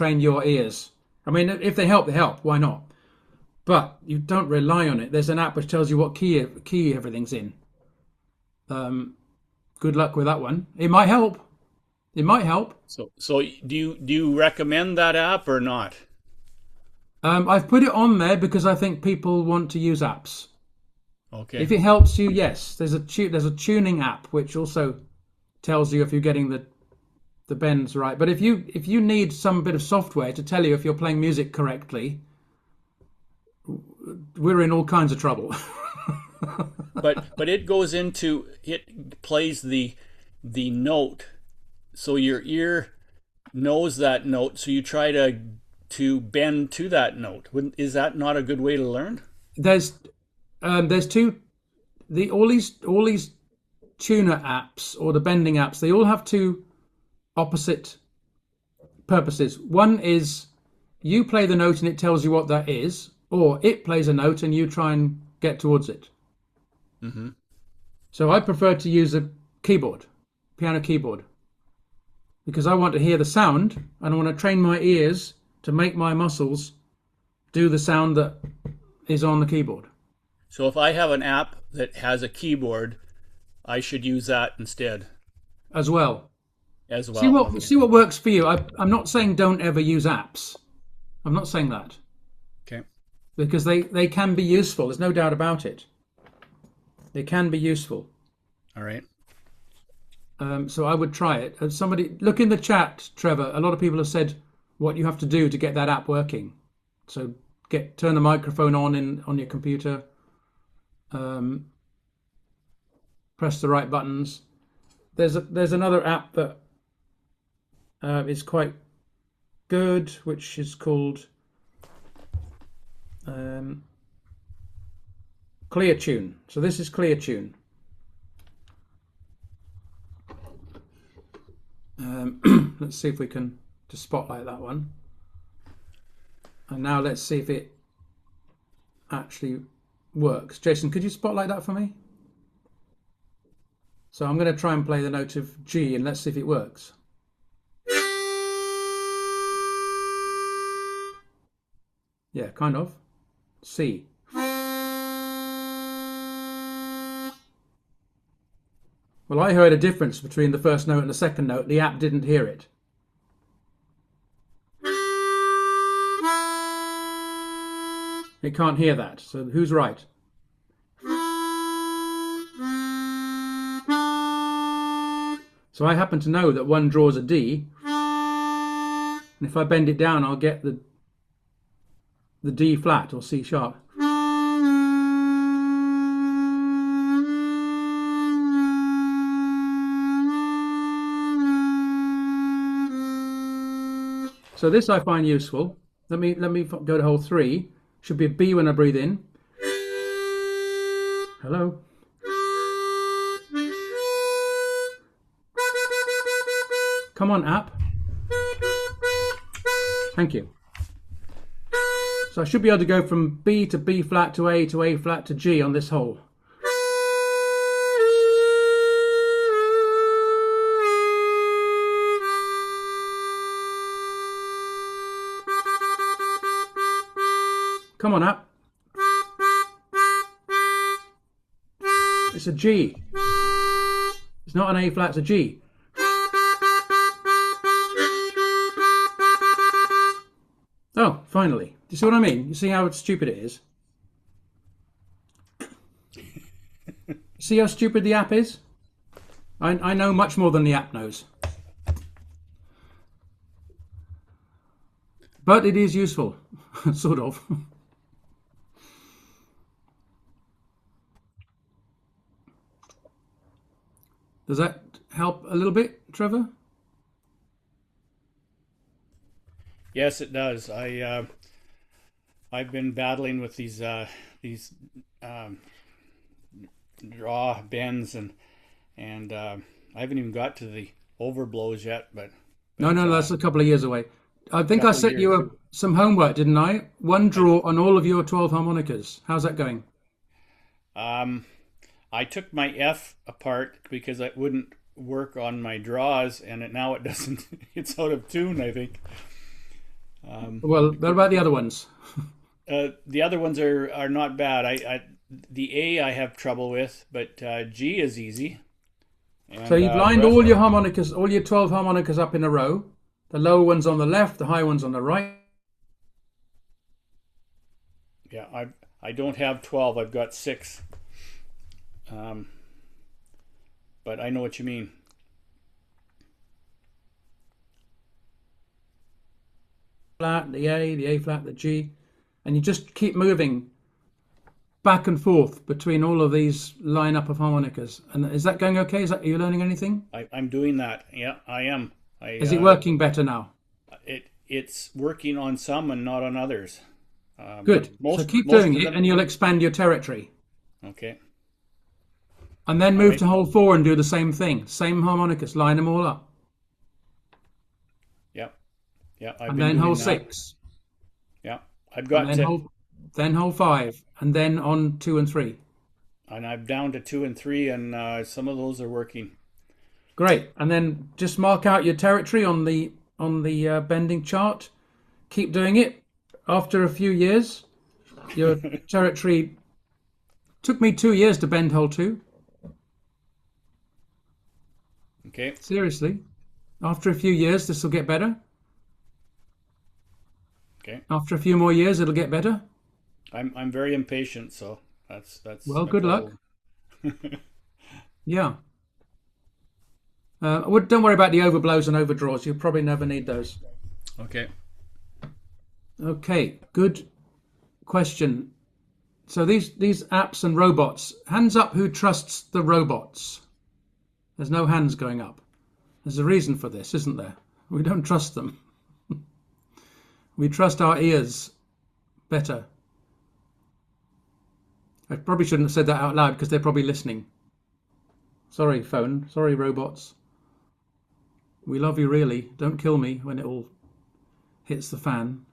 train your ears. I mean, if they help, they help. Why not? But you don't rely on it. There's an app which tells you what key everything's in. Good luck with that one. It might help. It might help. So do you recommend that app or not? I've put it on there because I think people want to use apps. Okay. If it helps you, yes. There's a tuning app which also tells you if you're getting the bends right. But if you need some bit of software to tell you if you're playing music correctly, we're in all kinds of trouble. But it plays the note, so your ear knows that note, so you try to bend to that note. Is that not a good way to learn? there's there's two all these tuner apps or the bending apps. They all have two opposite purposes. One is you play the note and it tells you what that is, or it plays a note and you try and get towards it. Mm-hmm. So I prefer to use a keyboard, piano keyboard, because I want to hear the sound and I want to train my ears to make my muscles do the sound that is on the keyboard So if I have an app that has a keyboard, I should use that instead as well. as See well. what Okay. see what works for you. I'm not saying don't ever use apps. I'm not saying that Okay. because they can be useful. There's no doubt about it. They can be useful. All right. So I would try it. Somebody look in the chat, Trevor. A lot of people have said what you have to do to get that app working. So turn the microphone on your computer. Press the right buttons. There's another app that is quite good, which is called Clear Tune. So this is Clear Tune. Let's see if we can just spotlight that one. And now let's see if it actually works. Jason, could you spotlight that for me? So I'm going to try and play the note of G and let's see if it works. Yeah, kind of. C. Well, I heard a difference between the first note and the second note. The app didn't hear it. It can't hear that. So who's right? So I happen to know that one draws a D, and if I bend it down, I'll get the D flat or C sharp. So this I find useful. Let me go to hole 3. Should be a B when I breathe in. Hello. Come on, app. Thank you. So I should be able to go from B to B flat to A flat to G on this hole. Come on, app. It's a G. It's not an A flat, it's a G. Oh, finally. Do you see what I mean? You see how stupid it is? See how stupid the app is? I know much more than the app knows. But it is useful, sort of. Does that help a little bit, Trevor? Yes, it does. I've been battling with these draw bends and I haven't even got to the overblows yet, but No, that's a couple of years away. I think I couple of set you years. some homework, didn't I? One draw on all of your 12 harmonicas. How's that going? I took my F apart because it wouldn't work on my draws, and now it doesn't. It's out of tune, I think. Well, what about the other ones? The other ones are not bad. The A I have trouble with, but G is easy. So And you've lined all your harmonicas, all your 12 harmonicas up in a row. The lower ones on the left, the high ones on the right. yeah, I don't have 12. I've got 6. But I know what you mean. Flat, the A flat, the G. And you just keep moving back and forth between all of these lineup of harmonicas. And is that going okay? Are you learning anything? I'm doing that. Yeah, I am. Is it working better now? It's working on some and not on others. Good. So keep doing it, and you'll expand your territory. Okay. And then move to hole 4 and do the same thing. Same harmonicas, line them all up. Yeah. Yeah. And then hole 6. Yeah. I've got then hole 5, and then on 2 and 3. And I'm down to 2 and 3, and some of those are working. Great. And then just mark out your territory on the bending chart. Keep doing it. After a few years, your territory took me 2 years to bend hole 2. Okay. Seriously. After a few years, this will get better. Okay. After a few more years, it'll get better. I'm very impatient, so that's well. Good luck. Yeah. Don't worry about the overblows and overdraws. You'll probably never need those. Okay. Okay. Good question. So these apps and robots. Hands up who trusts the robots. There's no hands going up. There's a reason for this, isn't there? We don't trust them. We trust our ears better. I probably shouldn't have said that out loud because they're probably listening. Sorry, phone. Sorry, robots. We love you really. Don't kill me when it all hits the fan.